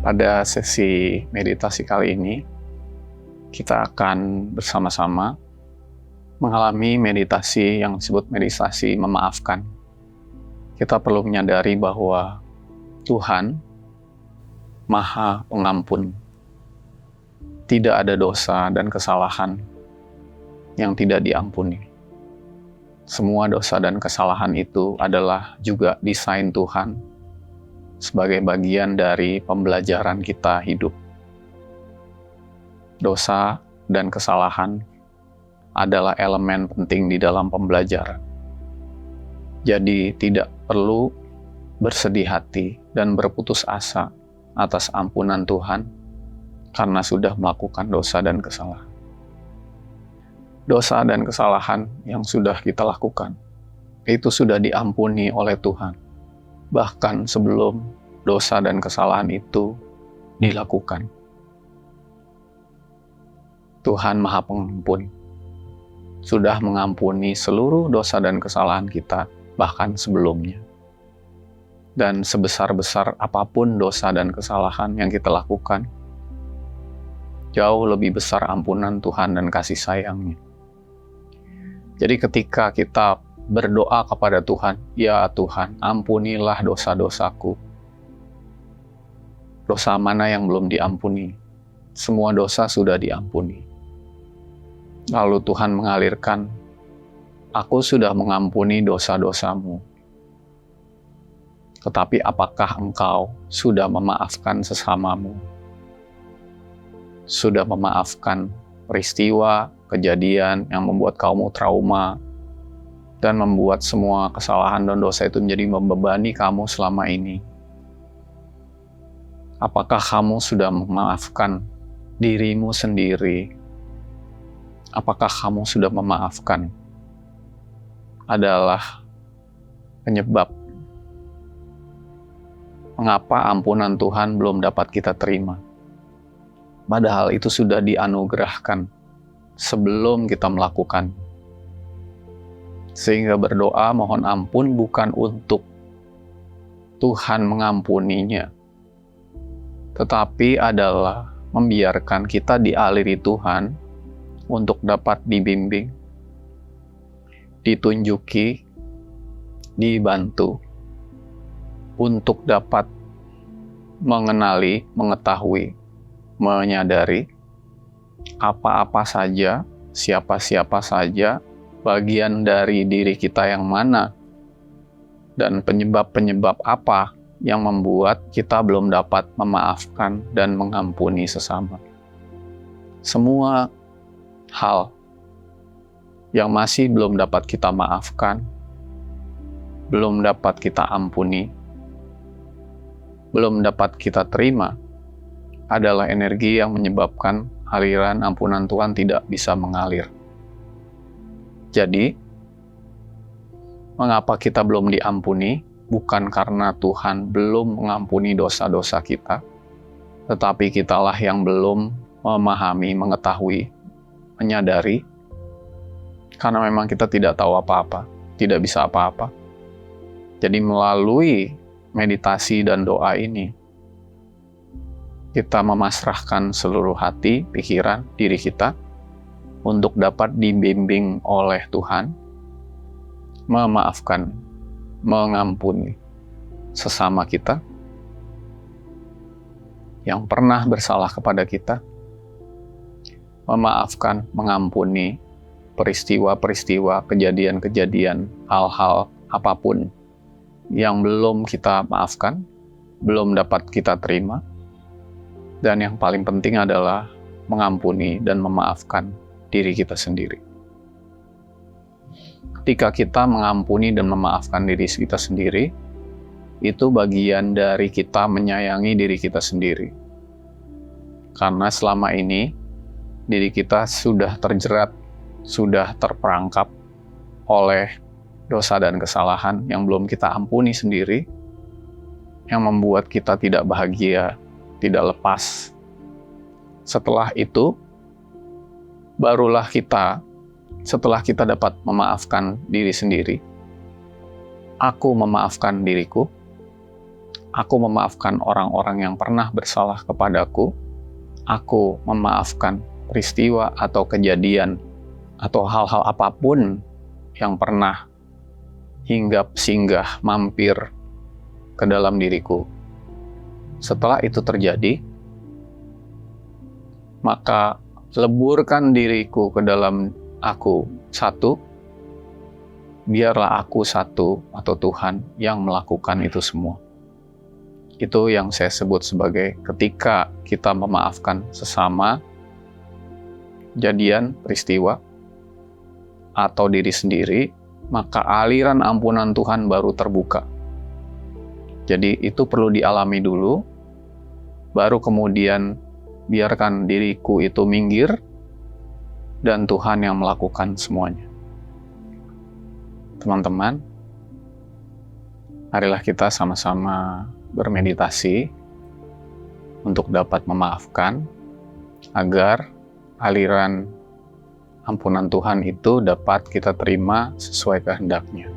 Pada sesi meditasi kali ini, kita akan bersama-sama mengalami meditasi yang disebut meditasi memaafkan. Kita perlu menyadari bahwa Tuhan Maha Pengampun. Tidak ada dosa dan kesalahan yang tidak diampuni. Semua dosa dan kesalahan itu adalah juga desain Tuhan sebagai bagian dari pembelajaran kita hidup. Dosa dan kesalahan adalah elemen penting di dalam pembelajaran. Jadi tidak perlu bersedih hati dan berputus asa atas ampunan Tuhan karena sudah melakukan dosa dan kesalahan. Dosa dan kesalahan yang sudah kita lakukan itu sudah diampuni oleh Tuhan. Bahkan sebelum dosa dan kesalahan itu dilakukan. Tuhan Maha Pengampun sudah mengampuni seluruh dosa dan kesalahan kita bahkan sebelumnya. Dan sebesar-besar apapun dosa dan kesalahan yang kita lakukan, jauh lebih besar ampunan Tuhan dan kasih sayang-Nya. Jadi ketika kita berdoa kepada Tuhan, "Ya Tuhan, ampunilah dosa-dosaku." Dosa mana yang belum diampuni? Semua dosa sudah diampuni. Lalu Tuhan mengalirkan, "Aku sudah mengampuni dosa-dosamu. Tetapi apakah engkau sudah memaafkan sesamamu? Sudah memaafkan peristiwa, kejadian yang membuat kamu trauma, dan membuat semua kesalahan dan dosa itu menjadi membebani kamu selama ini? Apakah kamu sudah memaafkan dirimu sendiri? Apakah kamu sudah memaafkan?" Adalah penyebab mengapa ampunan Tuhan belum dapat kita terima. Padahal itu sudah dianugerahkan sebelum kita melakukan. Sehingga berdoa mohon ampun bukan untuk Tuhan mengampuninya, tetapi adalah membiarkan kita dialiri Tuhan untuk dapat dibimbing, ditunjuki, dibantu, untuk dapat mengenali, mengetahui, menyadari apa-apa saja, siapa-siapa saja, bagian dari diri kita yang mana, dan penyebab-penyebab apa yang membuat kita belum dapat memaafkan dan mengampuni sesama. Semua hal yang masih belum dapat kita maafkan, belum dapat kita ampuni, belum dapat kita terima, adalah energi yang menyebabkan aliran ampunan Tuhan tidak bisa mengalir. Jadi, mengapa kita belum diampuni? Bukan karena Tuhan belum mengampuni dosa-dosa kita, tetapi kitalah yang belum memahami, mengetahui, menyadari, karena memang kita tidak tahu apa-apa, tidak bisa apa-apa. Jadi melalui meditasi dan doa ini, kita memasrahkan seluruh hati, pikiran, diri kita untuk dapat dibimbing oleh Tuhan, memaafkan, mengampuni sesama kita yang pernah bersalah kepada kita, memaafkan, mengampuni peristiwa-peristiwa, kejadian-kejadian, hal-hal apapun yang belum kita maafkan, belum dapat kita terima. Dan yang paling penting adalah mengampuni dan memaafkan diri kita sendiri. Ketika kita mengampuni dan memaafkan diri kita sendiri, itu bagian dari kita menyayangi diri kita sendiri. Karena selama ini, diri kita sudah terjerat, sudah terperangkap oleh dosa dan kesalahan yang belum kita ampuni sendiri, yang membuat kita tidak bahagia, tidak lepas. Setelah itu, barulah kita, setelah kita dapat memaafkan diri sendiri, aku memaafkan diriku, aku memaafkan orang-orang yang pernah bersalah kepadaku, aku memaafkan peristiwa atau kejadian atau hal-hal apapun yang pernah singgah mampir ke dalam diriku. Setelah itu terjadi, maka leburkan diriku ke dalam aku satu, biarlah aku satu atau Tuhan yang melakukan itu semua. Itu yang saya sebut sebagai ketika kita memaafkan sesama, kejadian, peristiwa, atau diri sendiri, maka aliran ampunan Tuhan baru terbuka. Jadi itu perlu dialami dulu, baru kemudian biarkan diriku itu minggir, dan Tuhan yang melakukan semuanya. Teman-teman, marilah kita sama-sama bermeditasi untuk dapat memaafkan, agar aliran ampunan Tuhan itu dapat kita terima sesuai kehendaknya.